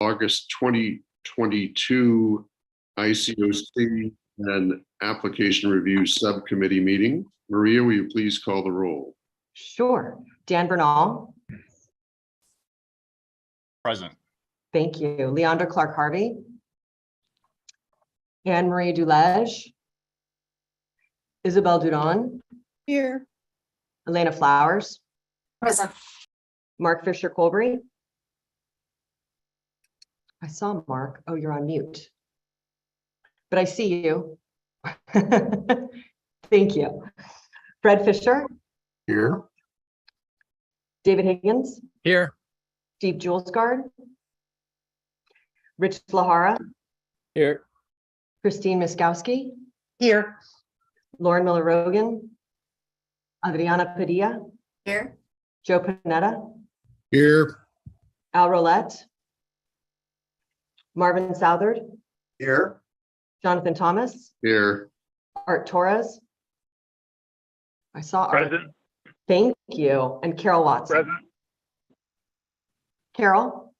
August 2022 ICOC and Application Review Subcommittee meeting. Maria, will you please call the roll? Sure. Dan Bernal. Present. Thank you. Leandra Clark-Harvey. Anne-Marie Dulege. Isabel Dudon. Here. Elena Flowers. Present. Mark Fisher-Colbury. I saw Mark. Oh, you're on mute. But I see you. Thank you. Fred Fisher. Here. David Higgins. Here. Steve Julesgaard. Rich Lahara. Here. Christine Miskowski. Here. Lauren Miller-Rogan. Adriana Padilla. Here. Joe Panetta. Here. Al Rolette. Marvin Southard. Here. Jonathan Thomas. Here. Art Torres. I saw Art. Present. Thank you. And Carol Watson. Present. Carol.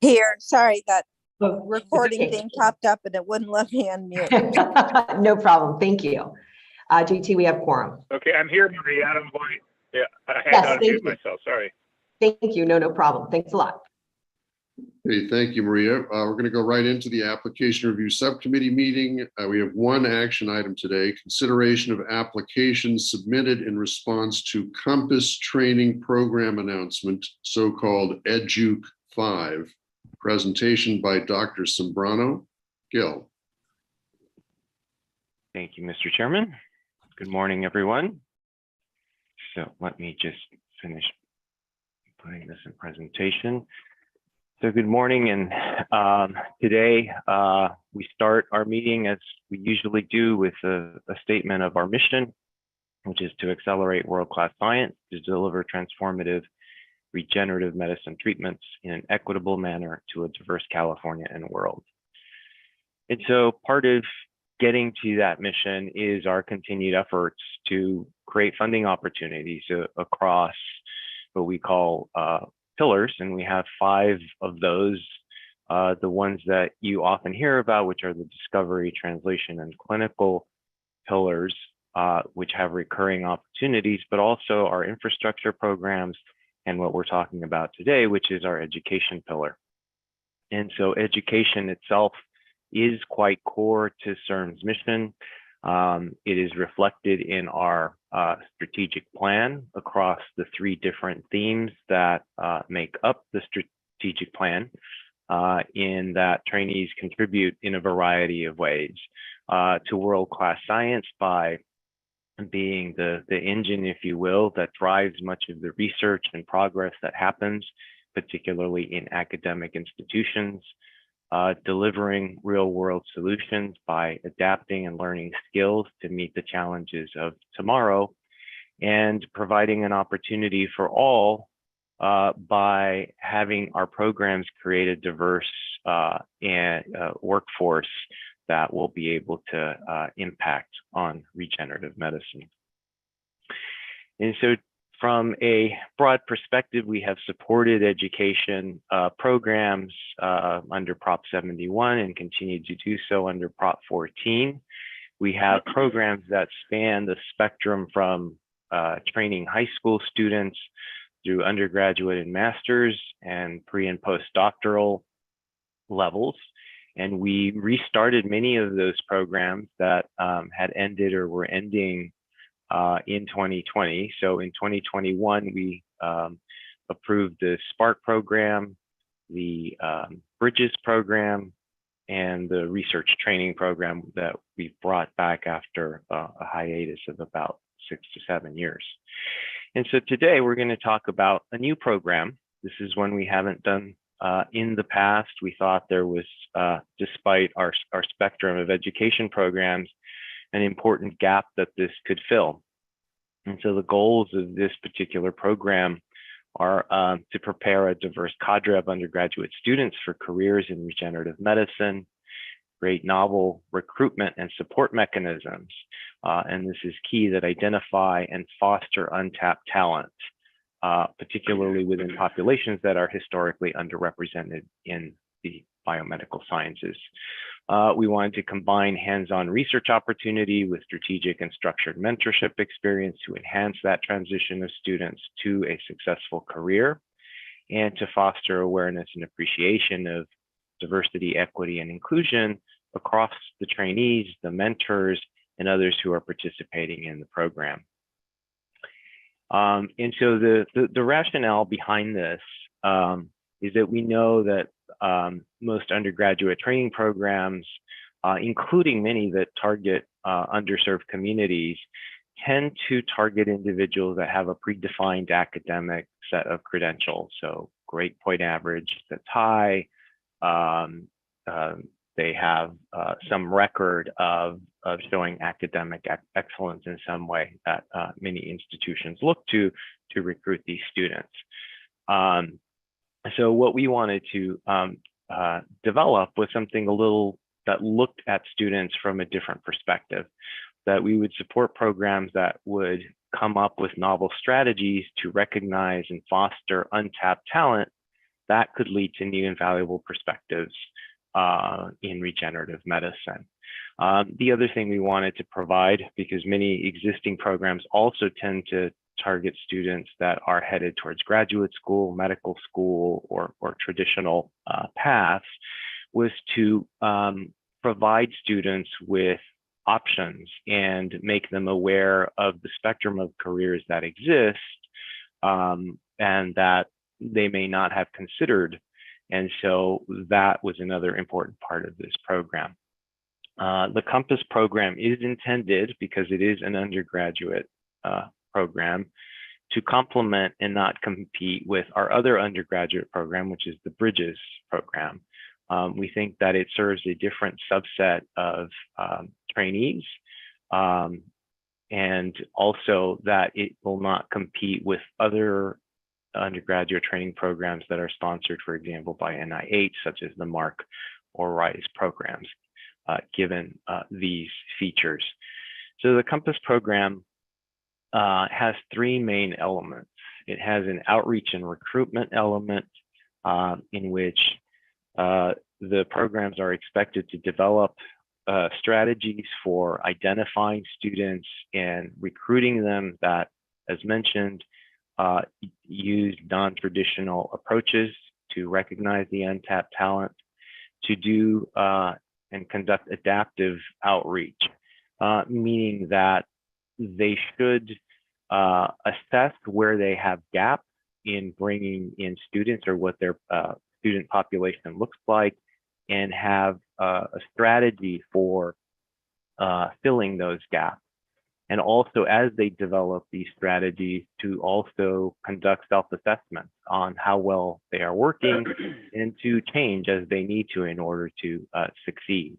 Here. Sorry, that Oh, recording it's okay. thing popped up and it wouldn't let me unmute. No problem. Thank you. JT, we have quorum. Okay, I'm here, Maria. Adam White. Yeah, I had Yes, to thank unmute you. myself. Sorry. Thank you. No problem. Thanks a lot. Hey, thank you, Maria. We're going to go right into the Application Review Subcommittee meeting. We have one action item today: consideration of applications submitted in response to Compass Training Program announcement, so-called EDUC 5. Presentation by Dr. Sombrano. Gil. Thank you, Mr. Chairman. Good morning, everyone. So let me just finish putting this in presentation. So good morning, and today we start our meeting as we usually do with a statement of our mission, which is to accelerate world-class science to deliver transformative regenerative medicine treatments in an equitable manner to a diverse California and world. And so part of getting to that mission is our continued efforts to create funding opportunities across what we call pillars, and we have 5 of those. The ones that you often hear about, which are the discovery, translation, and clinical pillars, which have recurring opportunities, but also our infrastructure programs, and what we're talking about today, which is our education pillar. And so education itself is quite core to CERN's mission. It is reflected in our strategic plan across the 3 different themes that make up the strategic plan, in that trainees contribute in a variety of ways to world-class science by being the engine, if you will, that drives much of the research and progress that happens, particularly in academic institutions, delivering real-world solutions by adapting and learning skills to meet the challenges of tomorrow, and providing an opportunity for all by having our programs create a diverse workforce that will be able to impact on regenerative medicine. And so from a broad perspective, we have supported education programs under Prop 71 and continue to do so under Prop 14. We have programs that span the spectrum from training high school students through undergraduate and master's and pre and postdoctoral levels. And we restarted many of those programs that had ended or were ending in 2020. So in 2021, we approved the SPARK program, the Bridges program, and the research training program that we brought back after a hiatus of about 6 to 7 years. And so today we're going to talk about a new program. This is one we haven't done in the past. We thought there was, despite our spectrum of education programs, an important gap that this could fill. And so the goals of this particular program are to prepare a diverse cadre of undergraduate students for careers in regenerative medicine, create novel recruitment and support mechanisms. And this is key, that identify and foster untapped talent particularly within populations that are historically underrepresented in the biomedical sciences. We wanted to combine hands-on research opportunity with strategic and structured mentorship experience to enhance that transition of students to a successful career, and to foster awareness and appreciation of diversity, equity, and inclusion across the trainees, the mentors, and others who are participating in the program. And so the rationale behind this is that we know that most undergraduate training programs, including many that target underserved communities, tend to target individuals that have a predefined academic set of credentials. So grade point average that's high. They have some record of showing academic excellence in some way that many institutions look to recruit these students. So what we wanted to develop was something a little that looked at students from a different perspective, that we would support programs that would come up with novel strategies to recognize and foster untapped talent that could lead to new and valuable perspectives in regenerative medicine. The other thing we wanted to provide, because many existing programs also tend to target students that are headed towards graduate school, medical school, or traditional paths, was to provide students with options and make them aware of the spectrum of careers that exist and that they may not have considered. And so that was another important part of this program. The Compass program is intended, because it is an undergraduate program, to complement and not compete with our other undergraduate program, which is the Bridges program. We think that it serves a different subset of trainees, and also that it will not compete with other undergraduate training programs that are sponsored, for example, by NIH, such as the MARC or RISE programs, given these features. So the Compass program has three main elements. It has an outreach and recruitment element in which the programs are expected to develop strategies for identifying students and recruiting them that, as mentioned, use non-traditional approaches to recognize the untapped talent, to do and conduct adaptive outreach, meaning that they should assess where they have gaps in bringing in students or what their student population looks like, and have a strategy for filling those gaps. And also, as they develop these strategies, to also conduct self-assessments on how well they are working and to change as they need to in order to succeed.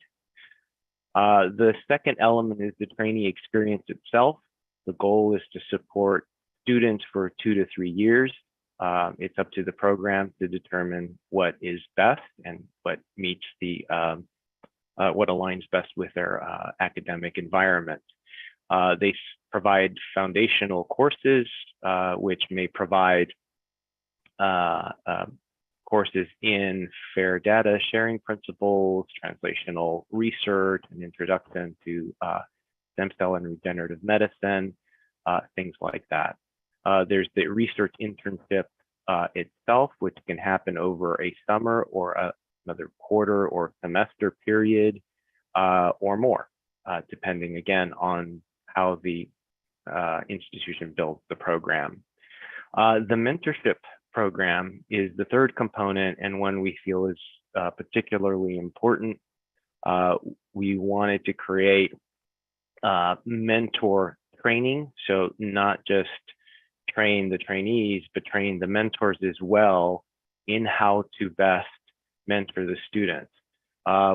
The second element is the trainee experience itself. The goal is to support students for 2 to 3 years. It's up to the program to determine what is best and what meets the what aligns best with their academic environment. They provide foundational courses, which may provide courses in fair data sharing principles, translational research, and introduction to stem cell and regenerative medicine, things like that. There's the research internship itself, which can happen over a summer or another quarter or semester period or more, depending again on how the institution builds the program. The mentorship program is the third component, and one we feel is particularly important. We wanted to create mentor training, so not just train the trainees, but train the mentors as well in how to best mentor the students.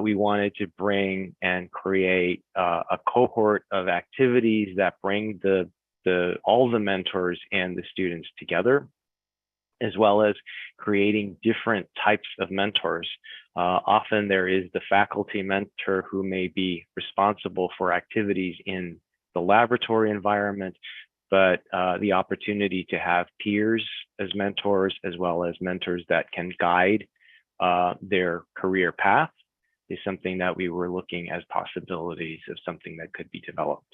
We wanted to bring and create a cohort of activities that bring all the mentors and the students together, as well as creating different types of mentors. Often there is the faculty mentor who may be responsible for activities in the laboratory environment, but the opportunity to have peers as mentors, as well as mentors that can guide their career path, is something that we were looking as possibilities of something that could be developed.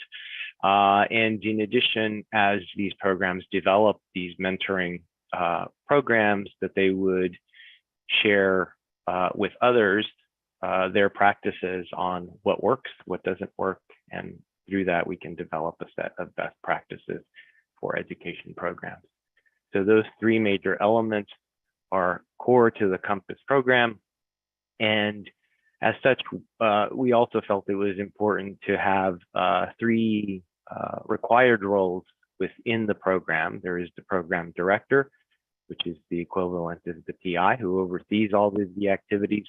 And in addition, as these programs develop these mentoring programs, that they would share with others their practices on what works, what doesn't work, and through that we can develop a set of best practices for education programs. So those three major elements are core to the Compass program, and as such, we also felt it was important to have three required roles within the program. There is the program director, which is the equivalent of the PI, who oversees all of the activities,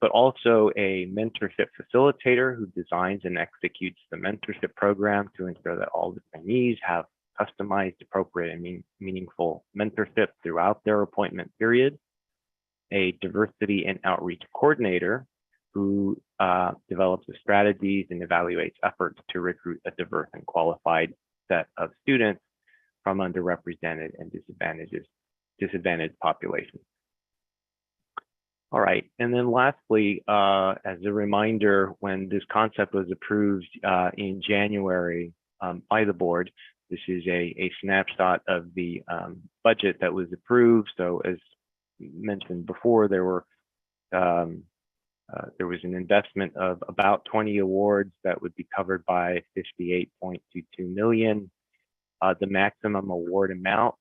but also a mentorship facilitator who designs and executes the mentorship program to ensure that all the trainees have customized, appropriate, and meaningful mentorship throughout their appointment period. A diversity and outreach coordinator who develops the strategies and evaluates efforts to recruit a diverse and qualified set of students from underrepresented and disadvantaged populations. All right, and then lastly, as a reminder, when this concept was approved in January by the board, this is a snapshot of the budget that was approved. So as mentioned before, there was an investment of about 20 awards that would be covered by 58.22 million. The maximum award amount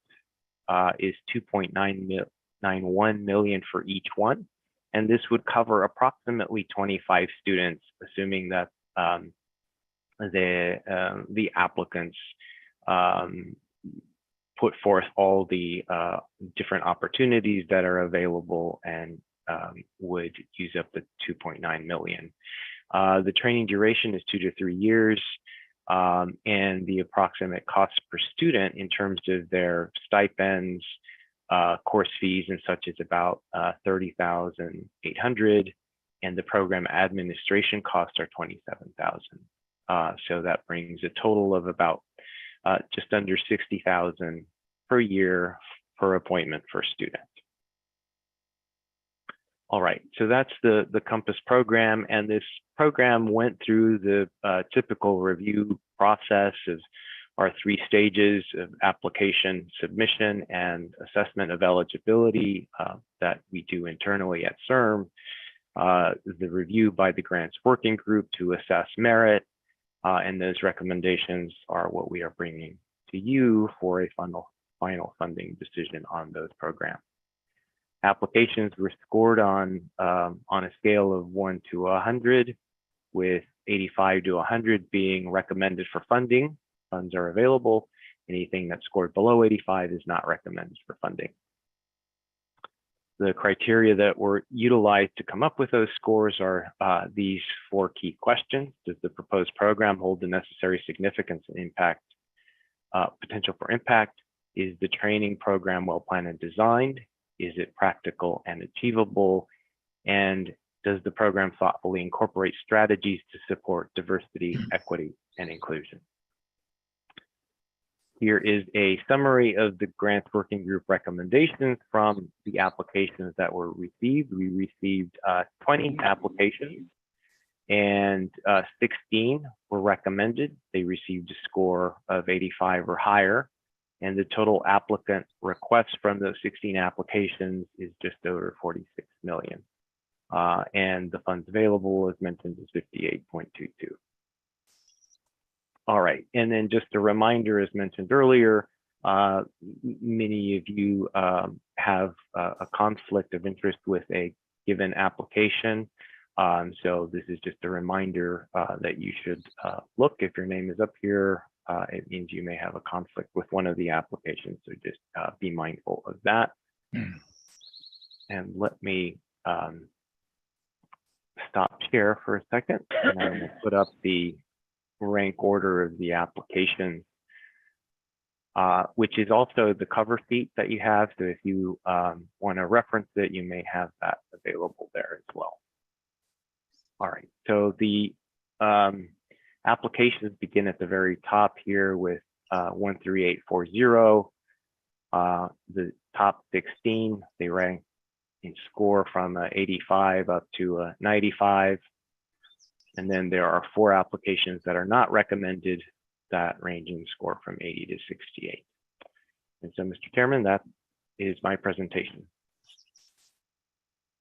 is 2.991 million for each one. And this would cover approximately 25 students, assuming that the applicants put forth all the different opportunities that are available and would use up the 2.9 million. The training duration is 2 to 3 years, and the approximate cost per student in terms of their stipends, course fees and such is about 30,800, and the program administration costs are 27,000. So that brings a total of about just under 60,000 per year per appointment for student. All right, so that's the Compass program, and this program went through the typical review process of our 3 stages of application, submission, and assessment of eligibility that we do internally at CIRM, the review by the grants working group to assess merit, and those recommendations are what we are bringing to you for a final funding decision on those programs. Applications were scored on a scale of 1 to 100, with 85 to 100 being recommended for funding. Funds are available. Anything that's scored below 85 is not recommended for funding. The criteria that were utilized to come up with those scores are these 4 key questions. Does the proposed program hold the necessary significance and impact, potential for impact? Is the training program well planned and designed? Is it practical and achievable? And does the program thoughtfully incorporate strategies to support diversity, equity, and inclusion? Here is a summary of the grants working group recommendations from the applications that were received. We received 20 applications, and 16 were recommended. They received a score of 85 or higher, and the total applicant requests from those 16 applications is just over 46 million. And the funds available, as mentioned, is 58.22. All right, and then just a reminder, as mentioned earlier, many of you have a conflict of interest with a given application. So this is just a reminder that you should look. If your name is up here, it means you may have a conflict with one of the applications, so just be mindful of that. And let me stop share for a second, and I'm going to put up the rank order of the applications, which is also the cover sheet that you have. So if you want to reference it, you may have that available there as well. All right, so the applications begin at the very top here with 13840. The top 16, they rank in score from 85 up to 95. And then there are 4 applications that are not recommended that range in score from 80 to 68. And so, Mr. Chairman, that is my presentation.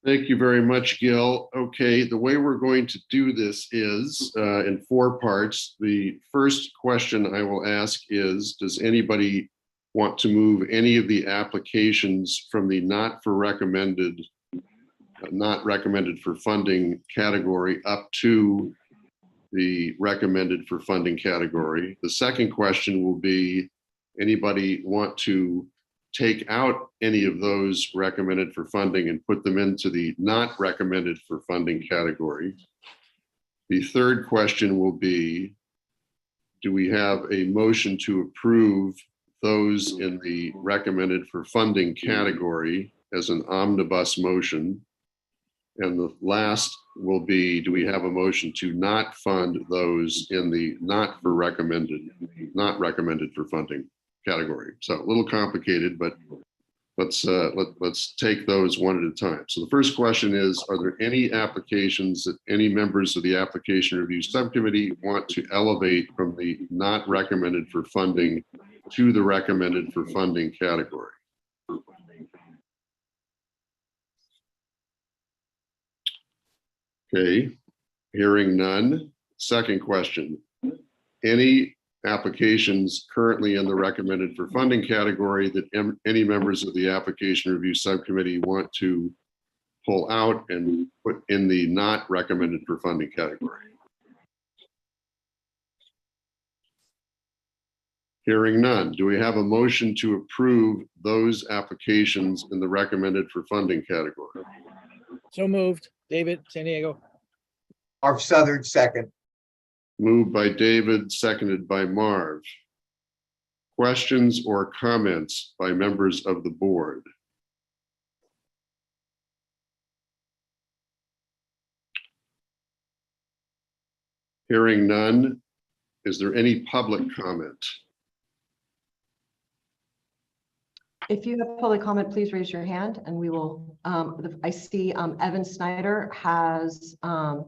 Thank you very much, Gil. Okay, the way we're going to do this is in 4 parts. The first question I will ask is, does anybody want to move any of the applications from the not recommended for funding category up to the recommended for funding category? The second question will be, anybody want to take out any of those recommended for funding and put them into the not recommended for funding category? The third question will be, do we have a motion to approve those in the recommended for funding category as an omnibus motion? And the last will be, do we have a motion to not fund those in the not recommended for funding category? So a little complicated, but let's take those one at a time. So the first question is, are there any applications that any members of the Application Review Subcommittee want to elevate from the not recommended for funding to the recommended for funding category? Okay, hearing none. Second question, any applications currently in the recommended for funding category that any members of the Application Review Subcommittee want to pull out and put in the not recommended for funding category? Hearing none. Do we have a motion to approve those applications in the recommended for funding category? So moved. David, San Diego. Marv Southern, second. Moved by David, seconded by Marv. Questions or comments by members of the board? Hearing none. Is there any public comment? If you have public comment, please raise your hand and we will, I see Evan Snyder has a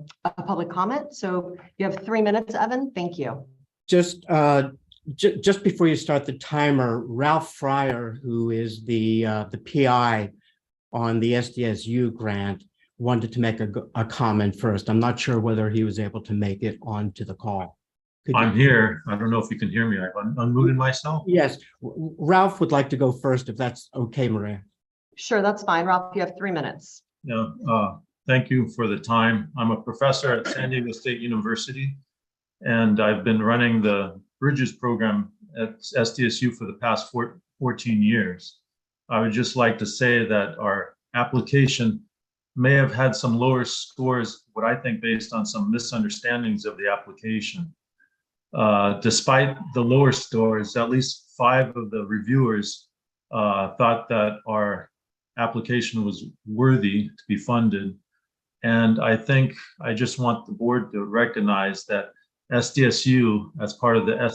public comment. So you have 3 minutes, Evan. Thank you. Just before you start the timer, Ralph Fryer, who is the PI on the SDSU grant, wanted to make a comment first. I'm not sure whether he was able to make it onto the call. I'm here. I don't know if you can hear me. I've unmuted myself. Yes, Ralph would like to go first, if that's okay, Maria. Sure, that's fine. Ralph, you have 3 minutes. Yeah, thank you for the time. I'm a professor at San Diego State University, and I've been running the Bridges program at SDSU for the past 14 years. I would just like to say that our application may have had some lower scores, what I think based on some misunderstandings of the application. Despite the lower scores, at least 5 of the reviewers thought that our application was worthy to be funded. And I think I just want the board to recognize that SDSU, as part of the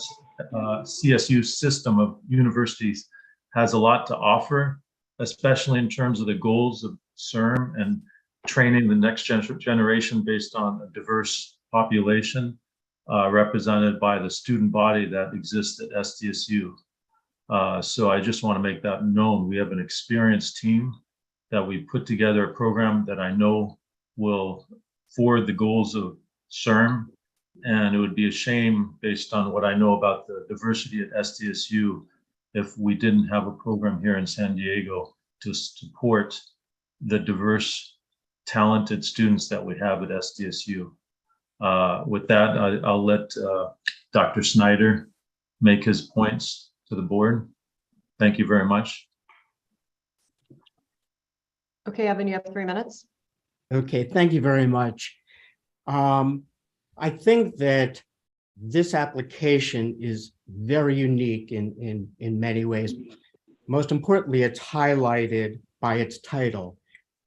CSU system of universities, has a lot to offer, especially in terms of the goals of CERM and training the next generation based on a diverse population. Represented by the student body that exists at SDSU. So I just want to make that known. We have an experienced team that we put together a program that I know will forward the goals of CERM. And it would be a shame, based on what I know about the diversity at SDSU, if we didn't have a program here in San Diego to support the diverse, talented students that we have at SDSU. With that, I'll let Dr. Snyder make his points to the board. Thank you very much. Okay, Evan, you have 3 minutes. Okay, thank you very much. I think that this application is very unique in many ways. Most importantly, it's highlighted by its title.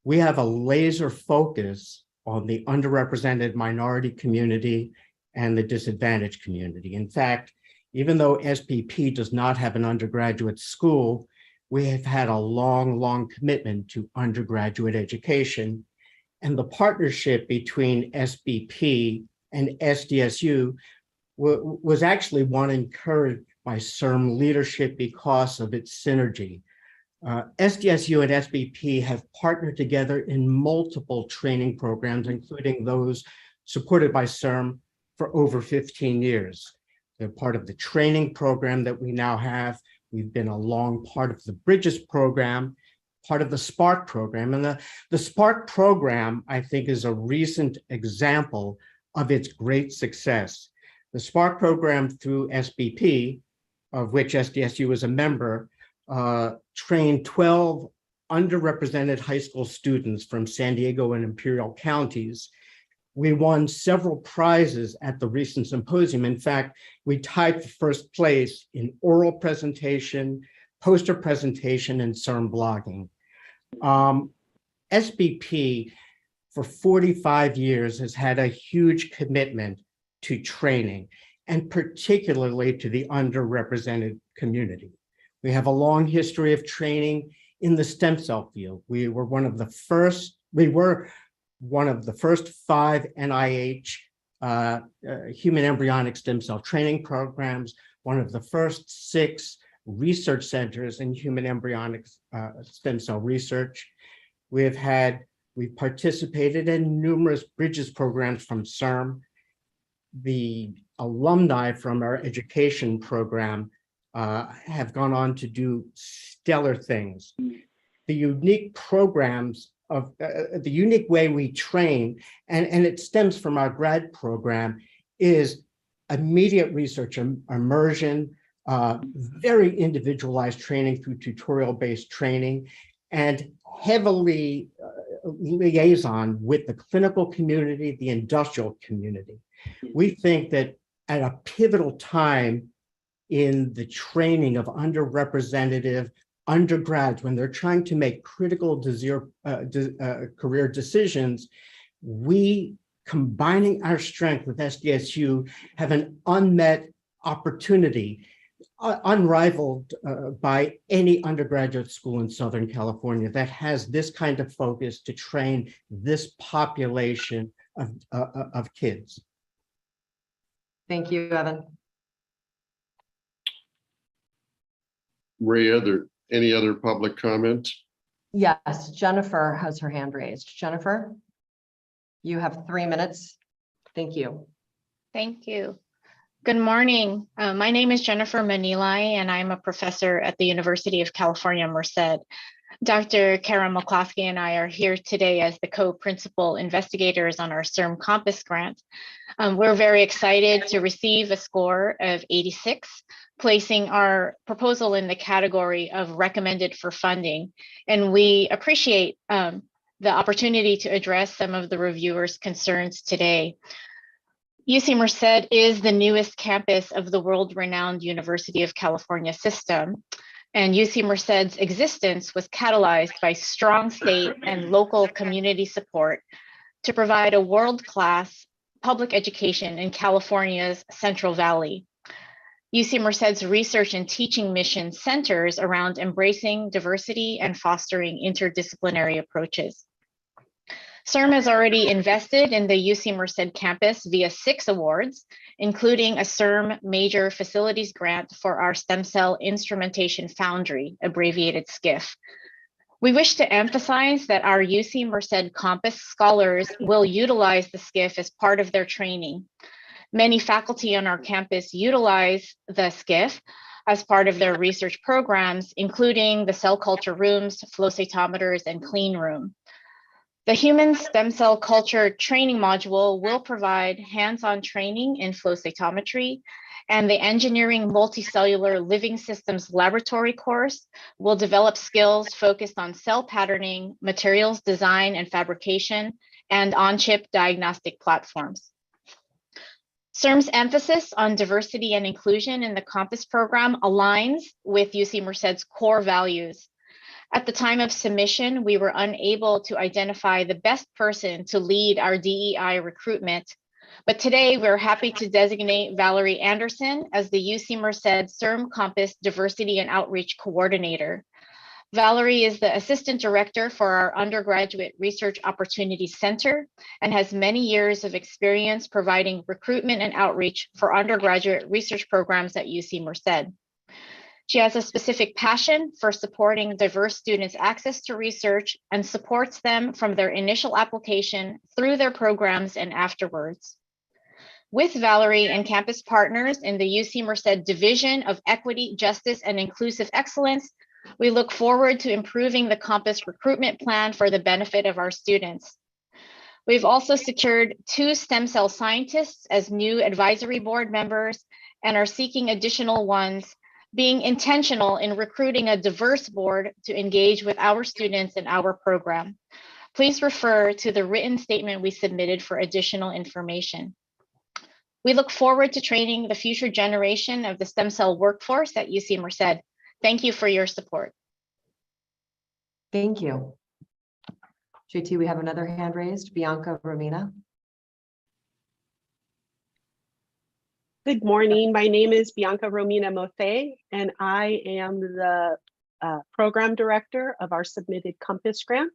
We have a laser focus on the underrepresented minority community and the disadvantaged community. In fact, Even though SPP does not have an undergraduate school, we have had a long commitment to undergraduate education. And the partnership between SBP and SDSU was actually one encouraged by CIRM leadership because of its synergy. SDSU and SBP have partnered together in multiple training programs, including those supported by CIRM for over 15 years. They're part of the training program that we now have. We've been a long part of the Bridges program, part of the SPARK program. And the SPARK program, I think, is a recent example of its great success. The SPARK program through SBP, of which SDSU is a member, trained 12 underrepresented high school students from San Diego and Imperial counties. We won several prizes at the recent symposium. In fact, we tied for first place in oral presentation, poster presentation, and CIRM blogging. SBP for 45 years has had a huge commitment to training, and particularly to the underrepresented community. We have a long history of training in the stem cell field. We were one of the first 5 NIH human embryonic stem cell training programs, one of the first 6 research centers in human embryonic stem cell research. We've participated in numerous Bridges programs from CIRM. The alumni from our education program have gone on to do stellar things. The unique programs of the unique way we train, and it stems from our grad program, is immediate research immersion, very individualized training through tutorial-based training, and heavily liaison with the clinical community, the industrial community. We think that at a pivotal time in the training of underrepresented undergrads, when they're trying to make critical career decisions, we, combining our strength with SDSU, have an unmet opportunity, unrivaled by any undergraduate school in Southern California that has this kind of focus to train this population of kids. Thank you, Evan. Maria, any other public comment? Yes, Jennifer has her hand raised. Jennifer, you have 3 minutes. Thank you. Thank you. Good morning. My name is Jennifer Manilai, and I'm a professor at the University of California, Merced. Dr. Kara McCloskey and I are here today as the co-principal investigators on our CIRM Compass grant. We're very excited to receive a score of 86, placing our proposal in the category of recommended for funding. And we appreciate the opportunity to address some of the reviewers' concerns today. UC Merced is the newest campus of the world-renowned University of California system. And UC Merced's existence was catalyzed by strong state and local community support to provide a world-class public education in California's Central Valley. UC Merced's research and teaching mission centers around embracing diversity and fostering interdisciplinary approaches. CIRM has already invested in the UC Merced campus via 6 awards, including a CIRM Major Facilities Grant for our Stem Cell Instrumentation Foundry, abbreviated SCIF. We wish to emphasize that our UC Merced campus scholars will utilize the SCIF as part of their training. Many faculty on our campus utilize the SCIF as part of their research programs, including the cell culture rooms, flow cytometers, and clean room. The Human Stem Cell Culture training module will provide hands-on training in flow cytometry, and the Engineering Multicellular Living Systems Laboratory course will develop skills focused on cell patterning, materials design and fabrication, and on-chip diagnostic platforms. CIRM's emphasis on diversity and inclusion in the Compass program aligns with UC Merced's core values. At the time of submission, we were unable to identify the best person to lead our DEI recruitment. But today we're happy to designate Valerie Anderson as the UC Merced CERM Campus Diversity and Outreach Coordinator. Valerie is the Assistant Director for our Undergraduate Research Opportunities Center and has many years of experience providing recruitment and outreach for undergraduate research programs at UC Merced. She has a specific passion for supporting diverse students' access to research and supports them from their initial application through their programs and afterwards. With Valerie and campus partners in the UC Merced Division of Equity, Justice, and Inclusive Excellence, we look forward to improving the campus recruitment plan for the benefit of our students. We've also secured 2 stem cell scientists as new advisory board members and are seeking additional ones, being intentional in recruiting a diverse board to engage with our students in our program. Please refer to the written statement we submitted for additional information. We look forward to training the future generation of the stem cell workforce at UC Merced. Thank you for your support. Thank you. JT, we have another hand raised, Bianca Romina. Good morning. My name is Bianca Romina Mothe, and I am the program director of our submitted Compass grant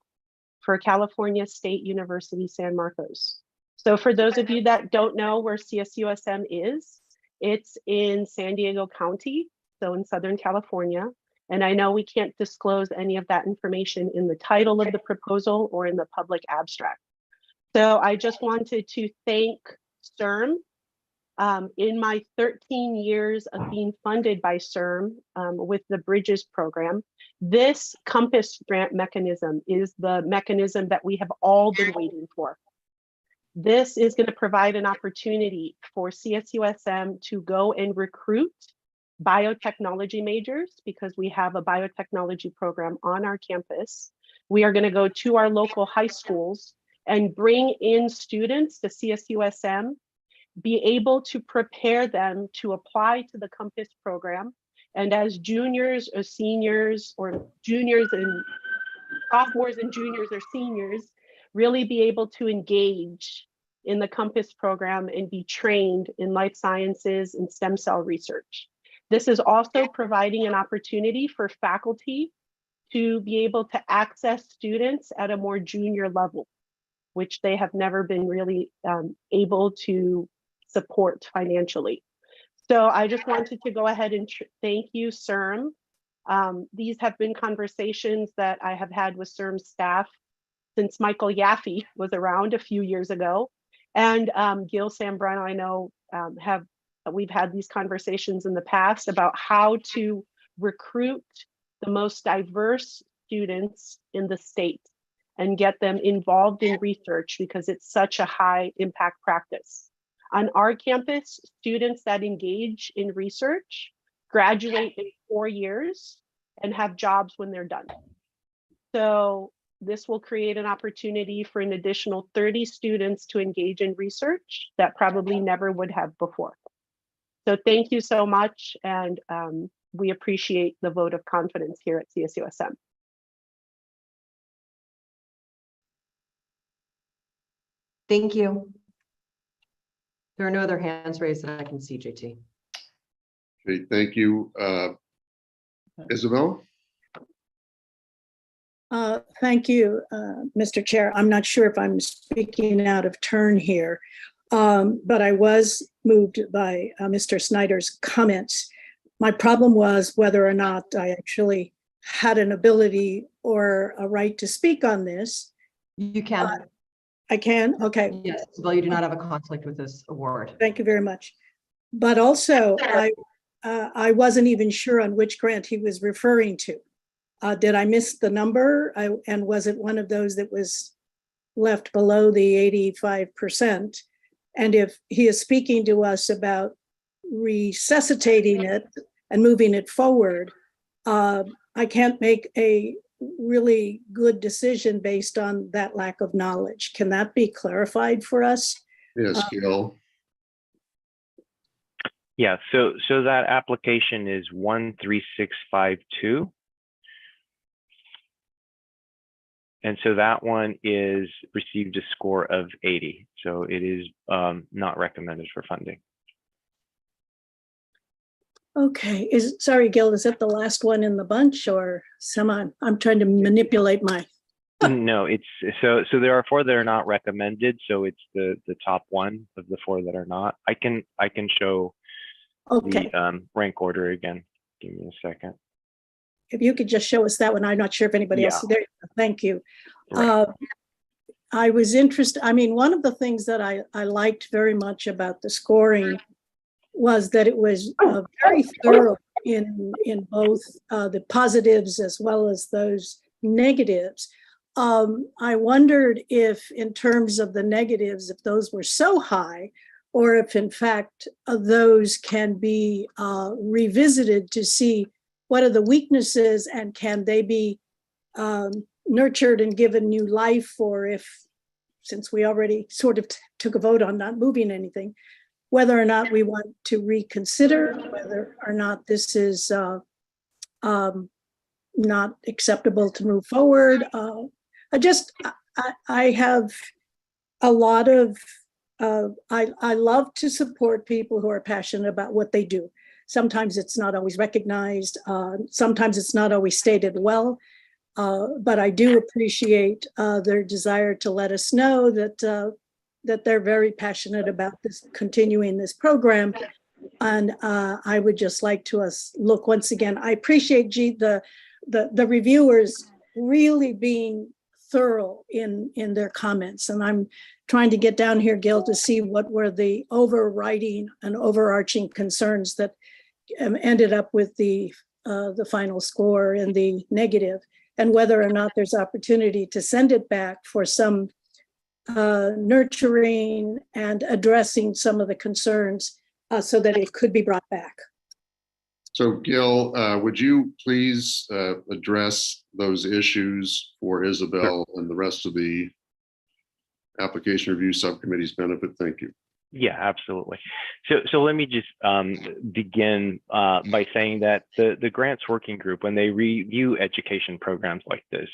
for California State University, San Marcos. So for those of you that don't know where CSUSM is, it's in San Diego County, so in Southern California. And I know we can't disclose any of that information in the title of the proposal or in the public abstract. So I just wanted to thank CERM. In my 13 years of being funded by CERM with the Bridges program, this Compass grant mechanism is the mechanism that we have all been waiting for. This is going to provide an opportunity for CSUSM to go and recruit biotechnology majors because we have a biotechnology program on our campus. We are going to go to our local high schools and bring in students to CSUSM, be able to prepare them to apply to the Compass program. And as juniors or seniors or juniors and sophomores and juniors or seniors, really be able to engage in the Compass program and be trained in life sciences and stem cell research. This is also providing an opportunity for faculty to be able to access students at a more junior level, which they have never been really able to support financially. So I just wanted to go ahead and thank you, CERM. These have been conversations that I have had with CERM staff since Michael Yaffe was around a few years ago. And Gil Sambrano, I know we've had these conversations in the past about how to recruit the most diverse students in the state and get them involved in research because it's such a high impact practice. On our campus, students that engage in research graduate in 4 years and have jobs when they're done. So this will create an opportunity for an additional 30 students to engage in research that probably never would have before. So thank you so much. And we appreciate the vote of confidence here at CSUSM. Thank you. There are no other hands raised that I can see, JT. Okay, thank you. Isabel? Thank you, Mr. Chair. I'm not sure if I'm speaking out of turn here, but I was moved by Mr. Snyder's comments. My problem was whether or not I actually had an ability or a right to speak on this. You can. I can? Okay. Yes, well, you do not have a conflict with this award. Thank you very much. But also, I wasn't even sure on which grant he was referring to. Did I miss the number? And was it one of those that was left below the 85%? And if he is speaking to us about resuscitating it and moving it forward, I can't make a really good decision based on that lack of knowledge. Can that be clarified for us? Yes, Gil. Yeah, so that application is 13652. And so that one is received a score of 80. So it is not recommended for funding. Okay, sorry, Gil, is it the last one in the bunch or I'm trying to manipulate my, No, it's so there are 4 that are not recommended. So it's the top one of the 4 that are not. I can show okay. the rank order again. Give me a second. If you could just show us that one, I'm not sure if anybody else, there, thank you. Right. I was interested, I mean, one of the things that I liked very much about the scoring was that it was very thorough in both the positives as well as those negatives. I wondered if in terms of the negatives, if those were so high, or if in fact those can be revisited to see what are the weaknesses and can they be nurtured and given new life, or if, since we already sort of took a vote on not moving anything, whether or not we want to reconsider, whether or not this is not acceptable to move forward. I have a lot of, I love to support people who are passionate about what they do. Sometimes it's not always recognized. Sometimes it's not always stated well, but I do appreciate their desire to let us know that that they're very passionate about this, continuing this program. And I would just like to look once again. I appreciate the reviewers really being thorough in their comments, and I'm trying to get down here, Gil, to see what were the overriding and overarching concerns that ended up with the final score and the negative, and whether or not there's opportunity to send it back for some nurturing and addressing some of the concerns so that it could be brought back. So Gil, would you please address those issues for Isabel and the rest of the Application Review Subcommittee's benefit? Thank you. Yeah, absolutely. So let me just begin by saying that the grants working group, when they review education programs like this,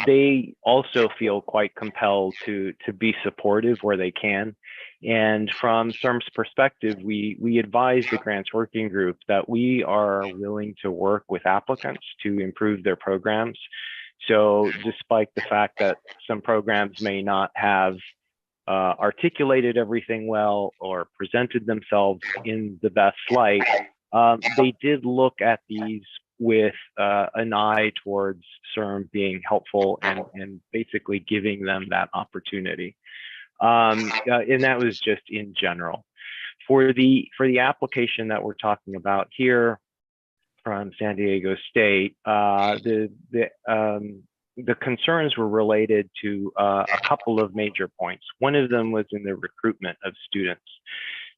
they also feel quite compelled to be supportive where they can. And from CERM's perspective, we advise the grants working group that we are willing to work with applicants to improve their programs. So despite the fact that some programs may not have articulated everything well or presented themselves in the best light, they did look at these with an eye towards CERM being helpful and basically giving them that opportunity. And that was just in general. For the application that we're talking about here from San Diego State, the concerns were related to a couple of major points. One of them was in the recruitment of students.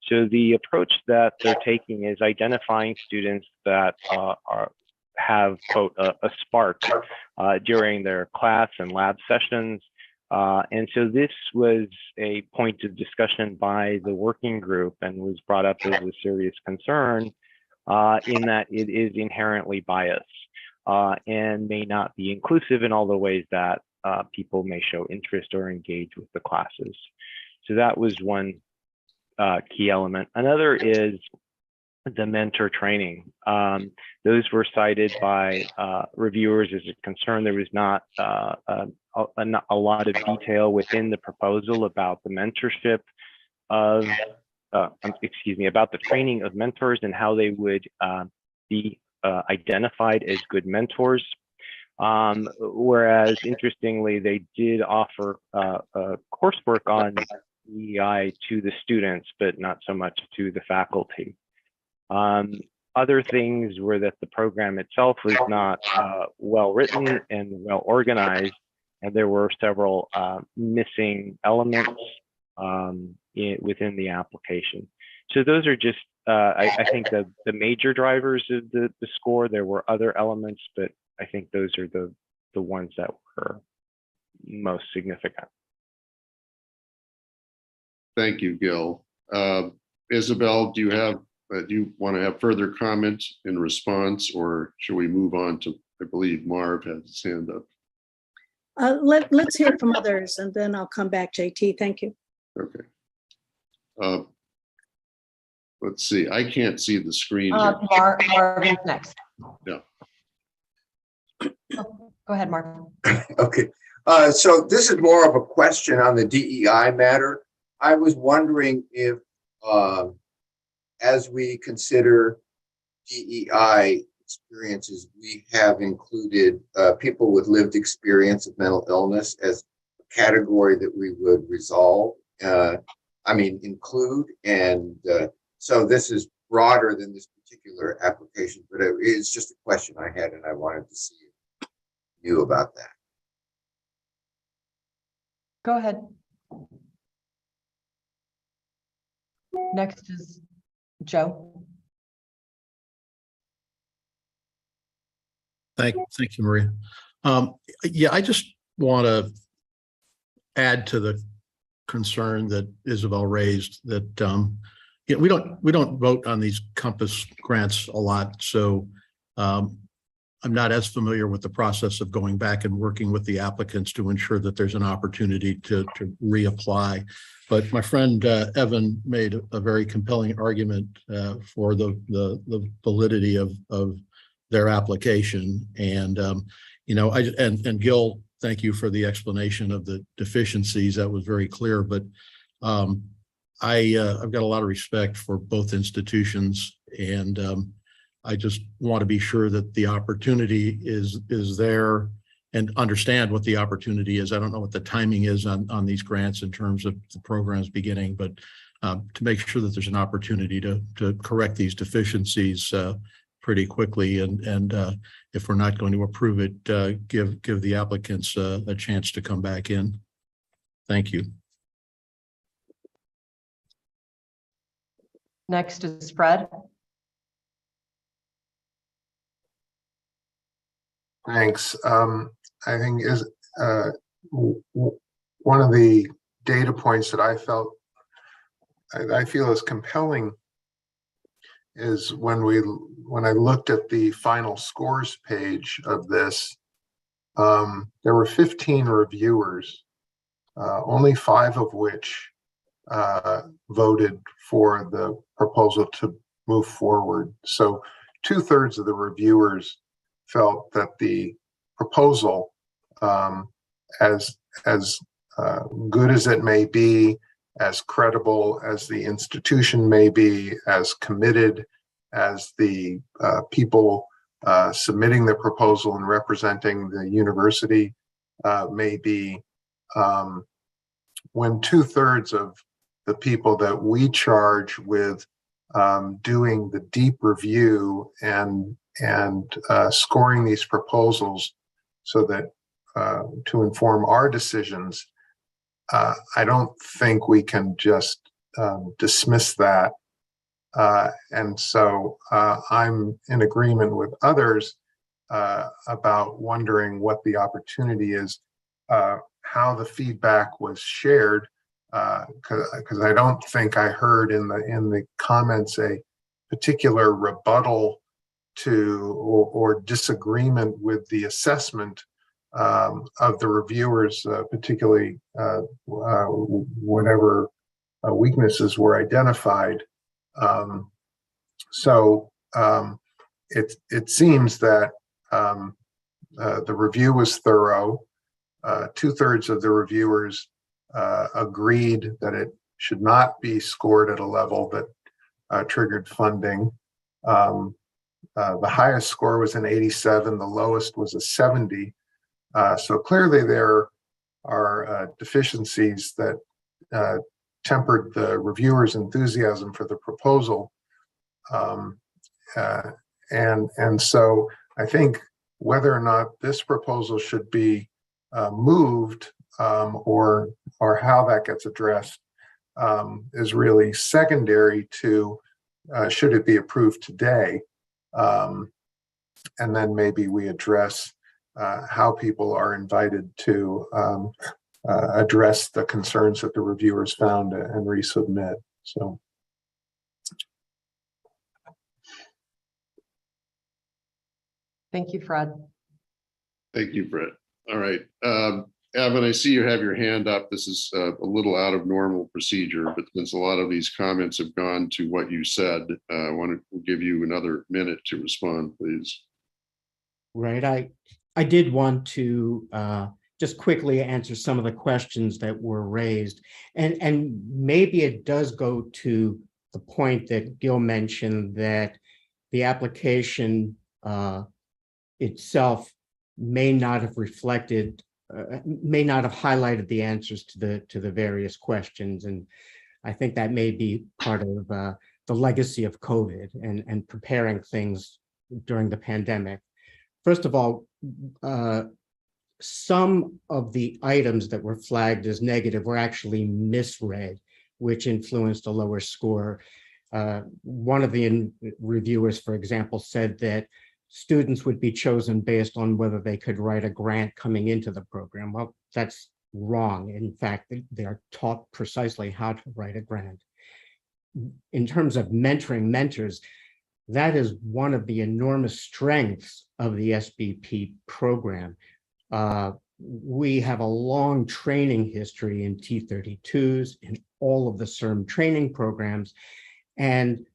So the approach that they're taking is identifying students that have, quote, a spark during their class and lab sessions. And so this was a point of discussion by the working group and was brought up as a serious concern in that it is inherently biased and may not be inclusive in all the ways that people may show interest or engage with the classes. So that was one key element. Another is the mentor training. Those were cited by reviewers as a concern. There was not a lot of detail within the proposal about the mentorship of, about the training of mentors and how they would be identified as good mentors. Whereas interestingly, they did offer coursework on EEI to the students, but not so much to the faculty. Other things were that the program itself was not well written and well organized, and there were several missing elements within the application. So those are just, I think, the major drivers of the score. There were other elements, but I think those are the ones that were most significant. Thank you, Gil. Isabel, do you want to have further comment in response, or should we move on to, I believe Marv has his hand up. Let's hear from others and then I'll come back, JT. Thank you. Okay. Let's see, I can't see the screen here. Marvin's next. Yeah. Go ahead, Marvin. Okay, so this is more of a question on the DEI matter. I was wondering if, as we consider DEI experiences, we have included people with lived experience of mental illness as a category that we would include. And so this is broader than this particular application, but it's just a question I had and I wanted to see you about that. Go ahead. Next is Joe. Thank you, Maria. Yeah, I just want to add to the concern that Isabel raised that we don't vote on these Compass grants a lot, so I'm not as familiar with the process of going back and working with the applicants to ensure that there's an opportunity to reapply. But my friend Evan made a very compelling argument for the validity of their application. And and Gil, thank you for the explanation of the deficiencies. That was very clear. But I've got a lot of respect for both institutions, and I just want to be sure that the opportunity is there and understand what the opportunity is. I don't know what the timing is on these grants in terms of the programs beginning, but to make sure that there's an opportunity to correct these deficiencies pretty quickly, and if we're not going to approve it, give the applicants a chance to come back in. Thank you. Next is Fred. Thanks. I think is one of the data points that I feel is compelling is when I looked at the final scores page of this, there were 15 reviewers, only 5 of which voted for the proposal to move forward. So 2/3 of the reviewers felt that the proposal, as good as it may be, as credible as the institution may be, as committed as the people submitting the proposal and representing the university may be, when 2/3 of the people that we charge with doing the deep review and scoring these proposals so that to inform our decisions, I don't think we can just dismiss that. And so I'm in agreement with others about wondering what the opportunity is, how the feedback was shared, because I don't think I heard in the comments a particular rebuttal to or disagreement with the assessment of the reviewers, particularly whatever weaknesses were identified. So it seems that the review was thorough. 2/3 of the reviewers agreed that it should not be scored at a level that triggered funding. The highest score was an 87, the lowest was a 70. So clearly there are deficiencies that tempered the reviewers' enthusiasm for the proposal. And so I think whether or not this proposal should be moved or how that gets addressed is really secondary to should it be approved today. And then maybe we address how people are invited to address the concerns that the reviewers found and resubmit. So. Thank you, Fred. Thank you, Fred. All right. Evan, I see you have your hand up. This is a little out of normal procedure, but since a lot of these comments have gone to what you said, I want to give you another minute to respond, please. Right. I did want to just quickly answer some of the questions that were raised. And maybe it does go to the point that Gil mentioned, that the application itself may not have reflected, may not have highlighted the answers to the various questions. And I think that may be part of the legacy of COVID and preparing things during the pandemic. First of all, some of the items that were flagged as negative were actually misread, which influenced a lower score. One of the reviewers, for example, said that students would be chosen based on whether they could write a grant coming into the program. Well, that's wrong. In fact, they are taught precisely how to write a grant. In terms of mentoring mentors, that is one of the enormous strengths of the SBP program. We have a long training history in T32s, in all of the CERM training programs, and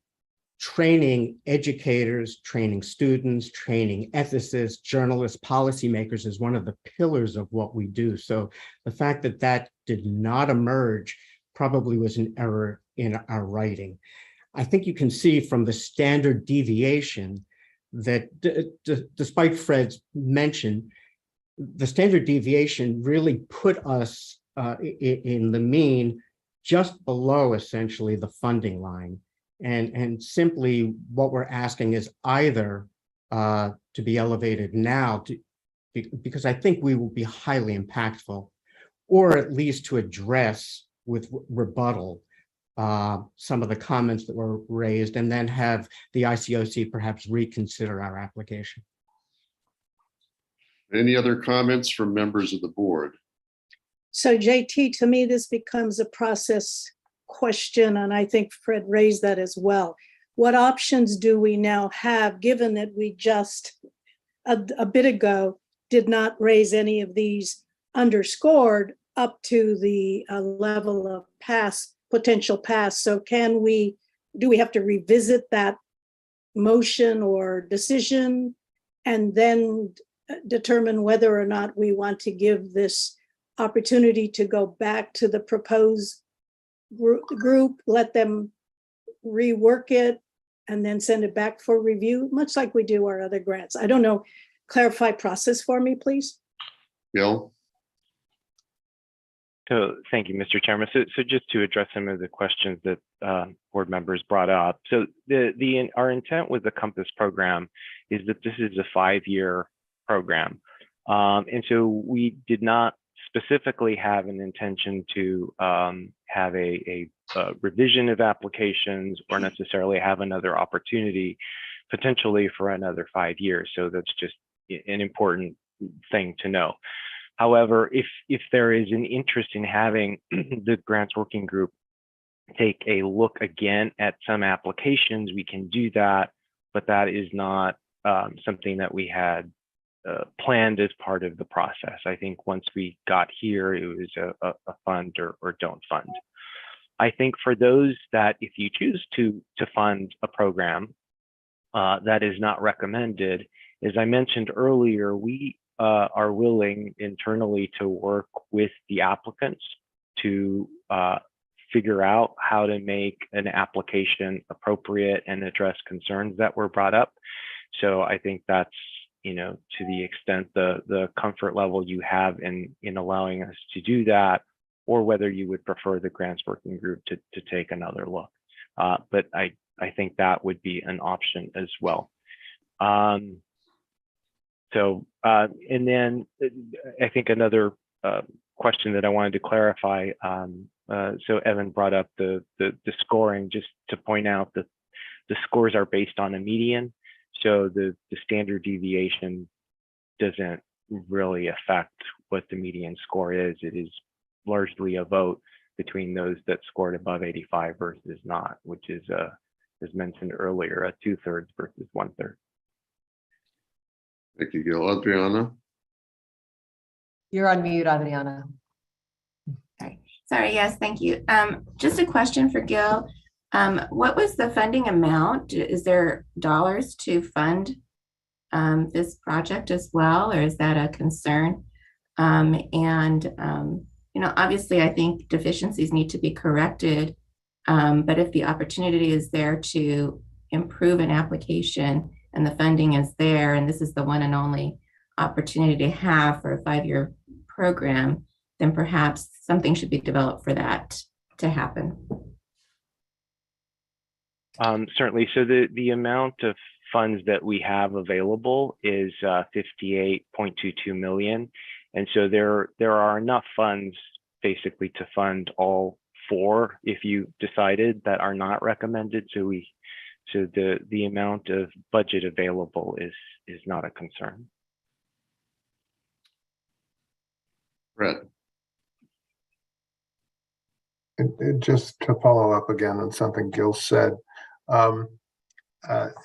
training educators, training students, training ethicists, journalists, policymakers is one of the pillars of what we do. So the fact that that did not emerge probably was an error in our writing. I think you can see from the standard deviation that despite Fred's mention, the standard deviation really put us in the mean just below essentially the funding line. And simply what we're asking is either to be elevated now because I think we will be highly impactful, or at least to address with rebuttal some of the comments that were raised, and then have the ICOC perhaps reconsider our application. Any other comments from members of the board? So JT, to me, this becomes a process question, and I think Fred raised that as well. What options do we now have, given that we just a bit ago did not raise any of these underscored up to the level of pass, potential pass? So do we have to revisit that motion or decision and then determine whether or not we want to give this opportunity to go back to the proposed group, let them rework it, and then send it back for review, much like we do our other grants? I don't know. Clarify process for me, please. Bill? So thank you, Mr. Chairman. So just to address some of the questions that board members brought up. So our intent with the Compass program is that this is a 5-year program. And so we did not specifically have an intention to have a revision of applications or necessarily have another opportunity potentially for another 5 years. So that's just an important thing to know. However, if there is an interest in having the grants working group take a look again at some applications, we can do that, but that is not something that we had planned as part of the process. I think once we got here, it was a fund or don't fund. I think for those that if you choose to fund a program that is not recommended, as I mentioned earlier, we are willing internally to work with the applicants to figure out how to make an application appropriate and address concerns that were brought up. So I think that's, to the extent the comfort level you have in allowing us to do that, or whether you would prefer the grants working group to take another look. But I think that would be an option as well. And then I think another question that I wanted to clarify. So Evan brought up the scoring, just to point out that the scores are based on a median. So the standard deviation doesn't really affect what the median score is. It is largely a vote between those that scored above 85 versus not, which is, as mentioned earlier, a 2/3 versus 1/3. Thank you, Gil. Adriana? You're on mute, Adriana. Sorry, yes, thank you. Just a question for Gil. What was the funding amount? Is there dollars to fund this project as well, or is that a concern? Obviously, I think deficiencies need to be corrected, but if the opportunity is there to improve an application and the funding is there, and this is the one and only opportunity to have for a 5-year program, then perhaps something should be developed for that to happen. Certainly. So the amount of funds that we have available is 58.22 million. And so there are enough funds basically to fund all 4 if you decided that are not recommended. So the amount of budget available is not a concern. Brett. Just to follow up again on something Gil said,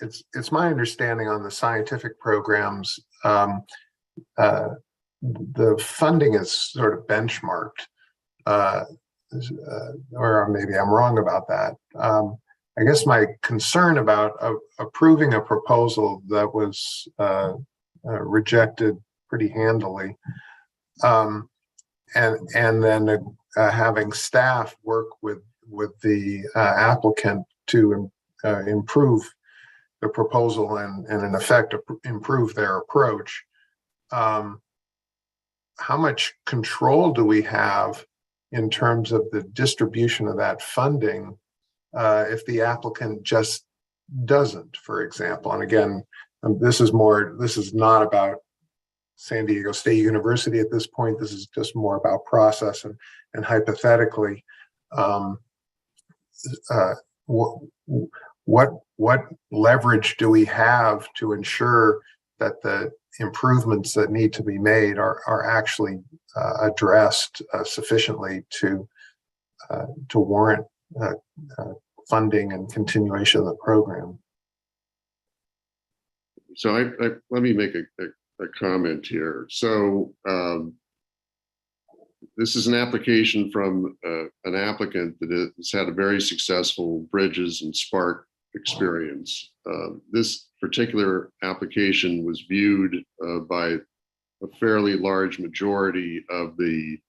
it's my understanding on the scientific programs, the funding is sort of benchmarked, or maybe I'm wrong about that. I guess my concern about approving a proposal that was rejected pretty handily, and then having staff work with the applicant to improve the proposal and in effect improve their approach. How much control do we have in terms of the distribution of that funding if the applicant just doesn't, for example? And again, this is not about San Diego State University at this point. This is just more about process and hypothetically, what leverage do we have to ensure that the improvements that need to be made are actually addressed sufficiently to warrant funding and continuation of the program? So let me make a comment here. So this is an application from an applicant that has had a very successful Bridges and Spark experience. This particular application was viewed by a fairly large majority of the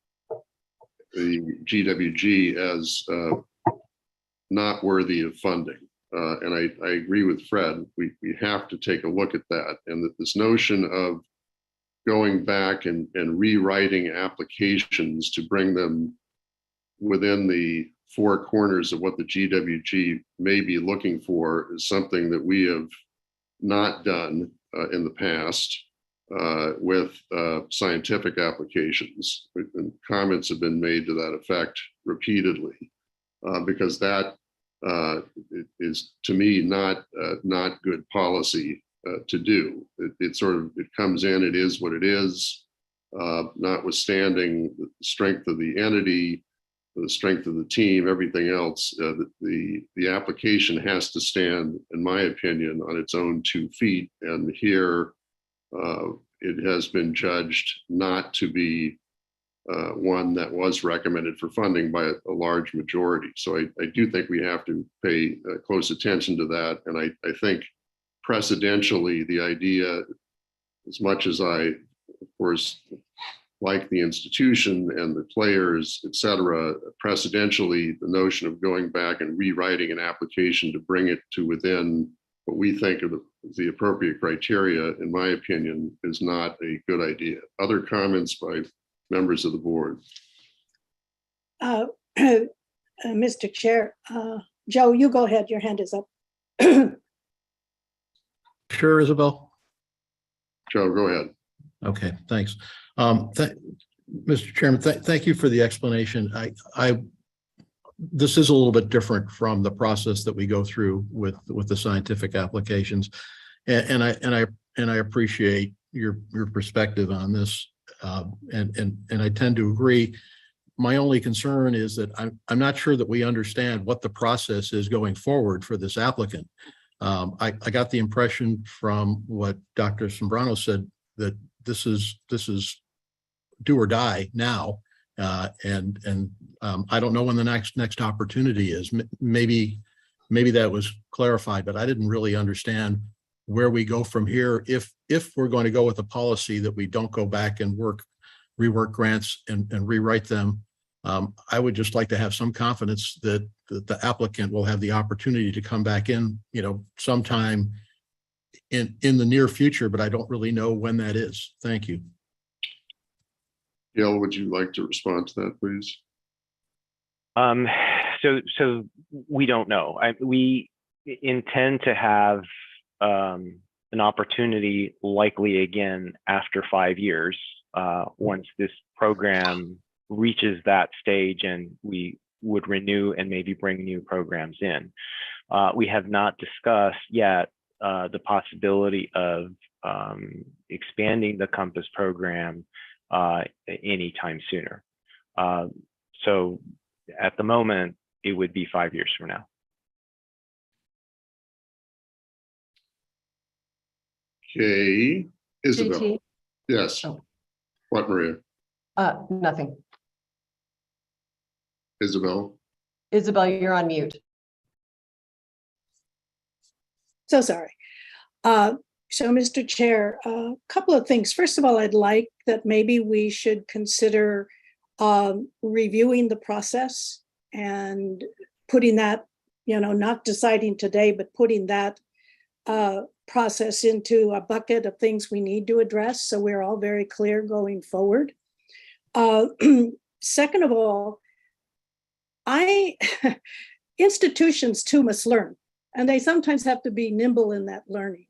GWG as not worthy of funding. And I agree with Fred, we have to take a look at that, and that this notion of going back and rewriting applications to bring them within the 4 corners of what the GWG may be looking for is something that we have not done in the past with scientific applications. And comments have been made to that effect repeatedly, because that is, to me, not good policy to do. It comes in, it is what it is, notwithstanding the strength of the entity, the strength of the team, everything else. The application has to stand, in my opinion, on its own 2 feet. And here it has been judged not to be one that was recommended for funding by a large majority. So I do think we have to pay close attention to that. And I think precedentially, the idea, as much as I, of course, like the institution and the players, et cetera, precedentially, the notion of going back and rewriting an application to bring it to within what we think of the appropriate criteria, in my opinion, is not a good idea. Other comments by members of the board? Mr. Chair, Joe, you go ahead. Your hand is up. Sure, Isabel. Joe, go ahead. Okay, thanks. Mr. Chairman, thank you for the explanation. This is a little bit different from the process that we go through with the scientific applications, and I appreciate your perspective on this, and I tend to agree. My only concern is that I'm not sure that we understand what the process is going forward for this applicant. I got the impression from what Dr. Sombrano said that this is do or die now. And I don't know when the next opportunity is. Maybe that was clarified, but I didn't really understand where we go from here. If we're going to go with a policy that we don't go back and rework grants and rewrite them, I would just like to have some confidence that the applicant will have the opportunity to come back in, sometime in the near future, but I don't really know when that is. Thank you. Gail, would you like to respond to that, please? So we don't know. We intend to have an opportunity likely again after 5 years, once this program reaches that stage and we would renew and maybe bring new programs in. We have not discussed yet the possibility of expanding the Compass program anytime sooner. So at the moment, it would be 5 years from now. Okay, Isabel. JT? Yes. Oh. What, Maria? Nothing. Isabel? Isabel, you're on mute. So sorry. So, Mr. Chair, a couple of things. First of all, I'd like that maybe we should consider reviewing the process and putting that, not deciding today, but putting that process into a bucket of things we need to address, so we're all very clear going forward. Second of all, institutions too must learn, and they sometimes have to be nimble in that learning.